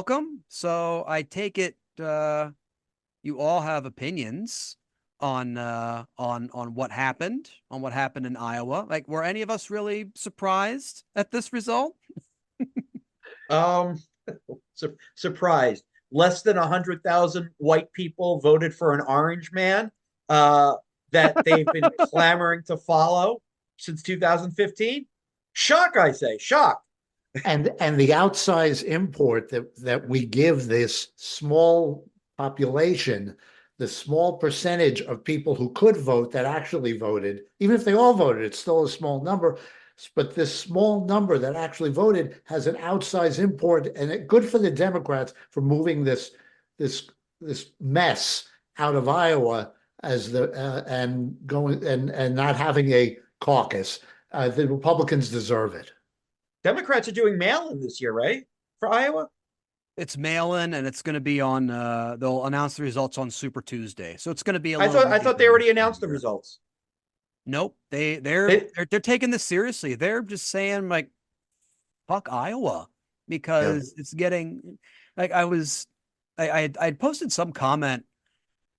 welcome. So I take it you all have opinions on what happened in Iowa. Like, were any of us really surprised at this result? Um, Surprised. Less than 100,000 white people voted for an orange man uh, that they've been clamoring to follow since 2015. Shock, I say, shock. And the outsized import that we give this small population, the small percentage of people who could vote that actually voted, even if they all voted, it's still a small number. But this small number that actually voted has an outsized import, and good for the Democrats for moving this this mess out of Iowa as the and going and not having a caucus. The Republicans deserve it. Democrats are doing mail-in this year, right? For Iowa? It's mail-in, and it's going to be on. They'll announce the results on Super Tuesday, so it's going to be a I little. thought I thought they already announced the easier. results. Nope, They, they're taking this seriously. They're just saying like, "Fuck Iowa," Yeah. because it's getting like I'd posted some comment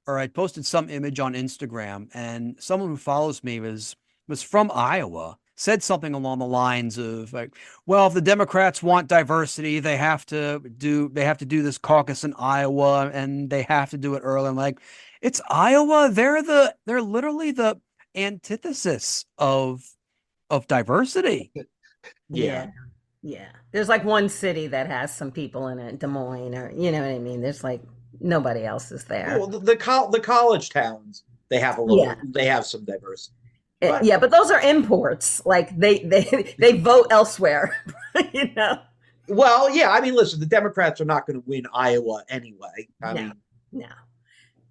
or I'd posted some image on Instagram, and someone who follows me was from Iowa, said something along the lines of like, well, if the Democrats want diversity, they have to do this caucus in Iowa, and they have to do it early. I'm like, it's Iowa. They're literally the antithesis of diversity. yeah. Yeah. Yeah. There's like one city that has some people in it, Des Moines, or you know what I mean? There's like nobody else is there. Well, the college towns Yeah. they have some diversity, but Yeah, but those are imports. Like they vote elsewhere, you know. well, yeah. I mean, listen, the Democrats are not going to win Iowa anyway. I No. mean, No.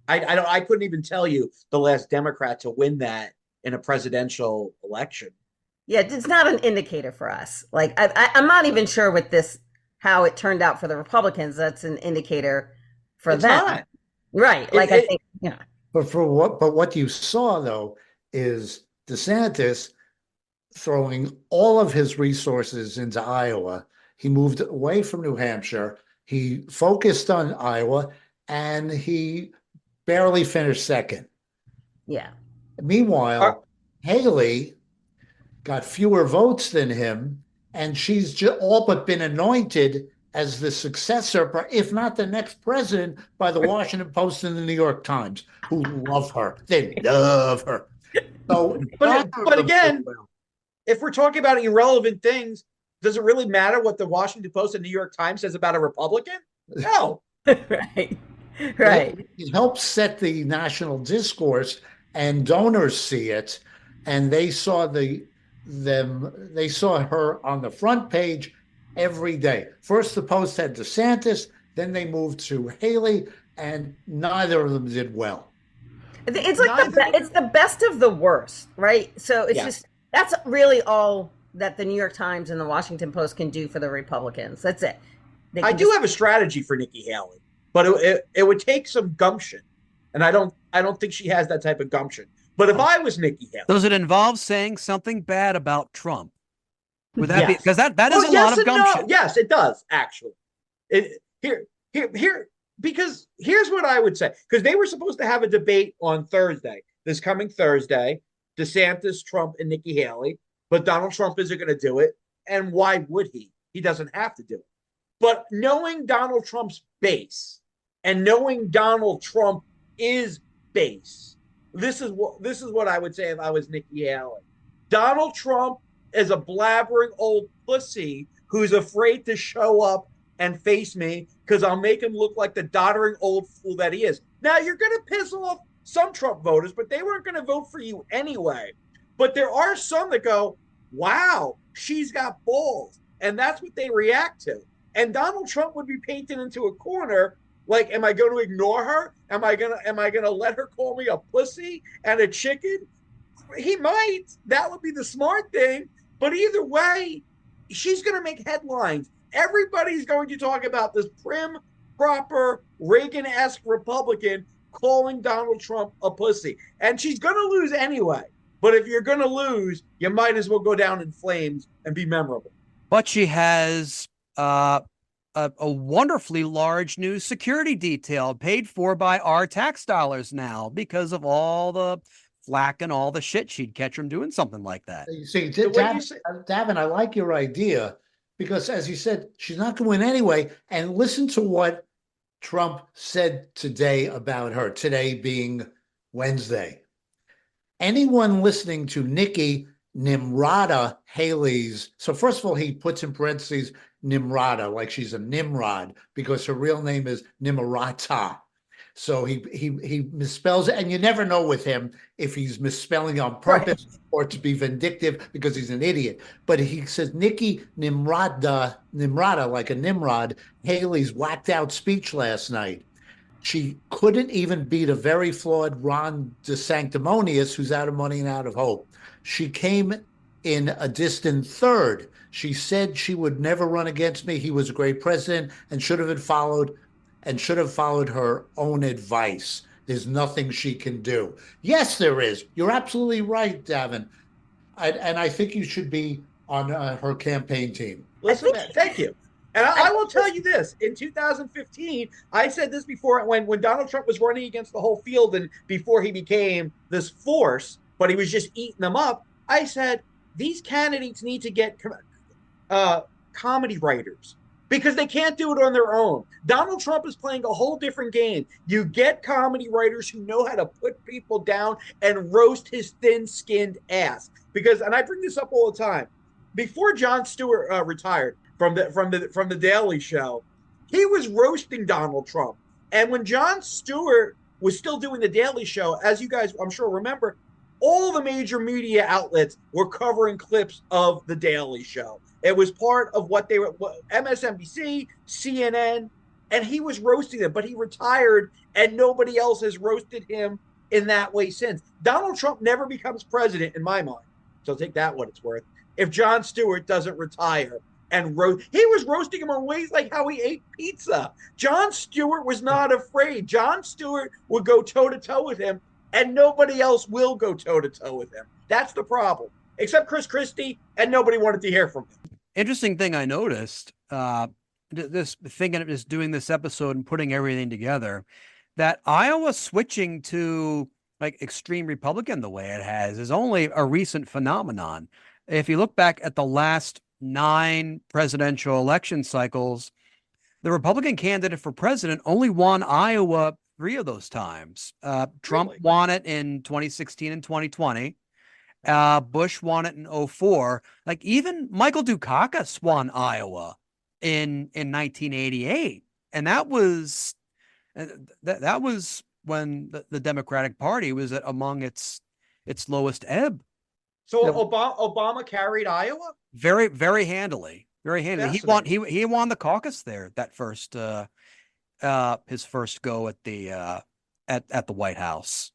I couldn't even tell you the last Democrat to win that in a presidential election. Yeah, it's not an indicator for us. Like I'm not even sure with this how it turned out for the Republicans. That's an indicator for It's them. not. Right. It, Like I it think, yeah. But what you saw though is DeSantis throwing all of his resources into Iowa. He moved away from New Hampshire. He focused on Iowa, and he barely finished second. Yeah. are, Meanwhile, Haley got fewer votes than him, and she's all but been anointed as the successor, if not the next president, by the Washington Post and the New York Times, who love her. They love her. So, but again, if we're talking about irrelevant things, does it really matter what the Washington Post and New York Times says about a Republican? No. Right. Right. it helps set the national discourse, and donors see it, and they saw her on the front page every day. First, the Post had DeSantis, then they moved to Haley, and neither of them did well. It's like it's the best of the worst, right? So it's Yeah. just that's really all that the New York Times and the Washington Post can do for the Republicans. That's it. They I can do just have a strategy for Nikki Haley, but it would take some gumption, and I don't think she has that type of gumption. But if I was Nikki Haley, Does it involve saying something bad about Trump? Would that be yes. because that is Well, a lot yes of and gumption? no. Yes, it does actually. It here because here's what I would say, because they were supposed to have a debate on Thursday, this coming Thursday, DeSantis, Trump, and Nikki Haley, but Donald Trump isn't going to do it, and why would he? He doesn't have to do it. But knowing Donald Trump's base and knowing Donald Trump is base, this is what I would say if I was Nikki Haley. Donald Trump is a blabbering old pussy who's afraid to show up and face me because I'll make him look like the doddering old fool that he is. Now, you're going to piss off some Trump voters, but they weren't going to vote for you anyway. But there are some that go, wow, she's got balls. And that's what they react to. And Donald Trump would be painted into a corner like, am I going to ignore her? Am I gonna let her call me a pussy and a chicken? He might. That would be the smart thing. But either way, she's going to make headlines. Everybody's going to talk about this prim, proper, Reagan-esque Republican calling Donald Trump a pussy. And she's going to lose anyway. But if you're going to lose, you might as well go down in flames and be memorable. But she has a wonderfully large new security detail paid for by our tax dollars now because of all the flack and all the shit she'd catch from doing something like that. You see, The way you say, Davin, I like your idea because, as you said, she's not going to win anyway. And listen to what Trump said today about her, today being Wednesday. Anyone listening to Nikki Nimrata Haley's, so first of all, he puts in parentheses Nimrata, like she's a Nimrod, because her real name is Nimrata. So he misspells it, and you never know with him if he's misspelling on purpose or to be vindictive because he's an idiot. But he says Nikki Nimrata, like a Nimrod, Haley's whacked out speech last night. She couldn't even beat a very flawed Ron DeSanctimonious, who's out of money and out of hope. She came in a distant third. She said she would never run against me. He was a great president and should have followed her own advice. There's nothing she can do. Yes, there is. You're absolutely right, Davin. And I think you should be on her campaign team. listen, man, thank you. And I will tell you this: in 2015, I said this before when Donald Trump was running against the whole field, and before he became this force, but he was just eating them up. I said these candidates need to get comedy writers because they can't do it on their own. Donald Trump is playing a whole different game. You get comedy writers who know how to put people down and roast his thin-skinned ass. Because, and I bring this up all the time, before Jon Stewart retired from the Daily Show, he was roasting Donald Trump. And when Jon Stewart was still doing the Daily Show, as you guys I'm sure remember, all the major media outlets were covering clips of the Daily Show. It was part of what they were, MSNBC, CNN, and he was roasting them, but he retired and nobody else has roasted him in that way since. Donald Trump never becomes president in my mind. So take that what it's worth. If Jon Stewart doesn't retire and he was roasting him on ways like how he ate pizza. Jon Stewart was not afraid. Jon Stewart would go toe to toe with him, and nobody else will go toe to toe with him. That's the problem. Except Chris Christie, and nobody wanted to hear from him. Interesting thing I noticed, this thinking of just doing this episode and putting everything together, that Iowa switching to like extreme Republican the way it has is only a recent phenomenon. If you look back at the last 9 presidential election cycles, the Republican candidate for president only won Iowa 3 of those times. Trump won it in 2016 and 2020. Bush won it in 2004. Like even Michael Dukakis won Iowa in 1988, and that was when the Democratic Party was among its lowest ebb. So Obama carried Iowa very, very handily, very handily. He won the caucus there that first his first go at the White House.